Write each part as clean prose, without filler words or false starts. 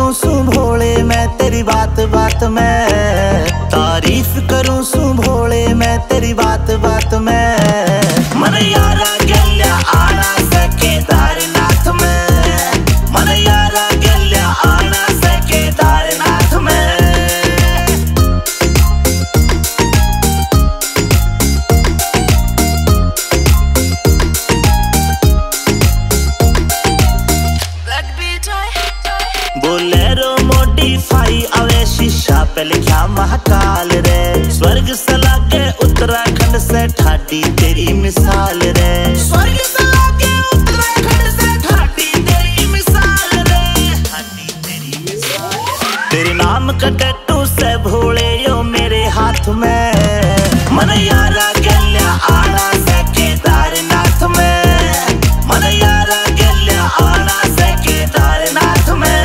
करूं सू भोले मैं तेरी बात बात में, तारीफ करूं सू भोले मैं तेरी बात बात में। मन यारा गल्या आना से केदारनाथ में, मन यारा गल्या आना से केदारनाथ में। बोलेरो मॉडिफाई आवे शीशा पे लिखा महाकाल रे, स्वर्ग से लाके उत्तराखंड से ठाटी तेरी मिसाल रे, स्वर्ग से लाके उत्तराखंड से ठाटी तेरी मिसाल रे, ठाटी तेरी मिसाल। तेरे नाम का टैटू से भोले यो मेरे हाथ में, मन यारा गल्या आना से केदारनाथ में, मन यारा गल्या आना से केदारनाथ में।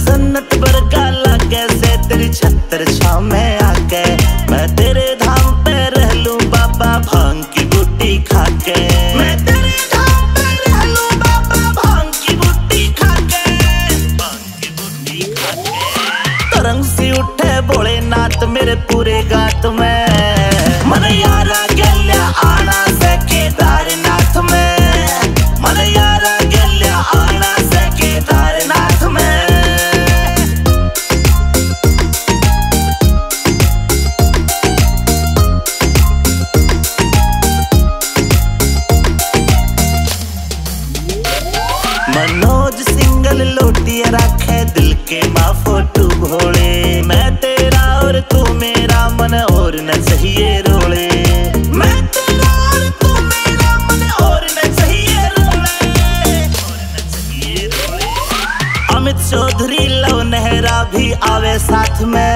जन्नत बरका लागे से तेरी छत्र छाँव में आके, मैं तेरे धाम पे रह लूं बाबा भांग की बूटी खाके, मैं तेरे धाम पे रह लूं बाबा भांग की बूटी खाके, भांग की बूटी खाके। तरंग सी उठे भोलेनाथ मेरे पूरे गात में, मन यारा गल्या आना से केदारनाथ में, मन यारा गल्या आना से केदारनाथ में। मनोज सिंगल लोटिया रखे दिल के माँ फोटू भोले, मैं तेरा और तू मेरा मन और न चाहिए रोले, मैं तेरा और तू मेरा मन और न चाहिए रोले, और न चाहिए रोले। अमित चौधरी लव नेहरा भी आवे साथ में,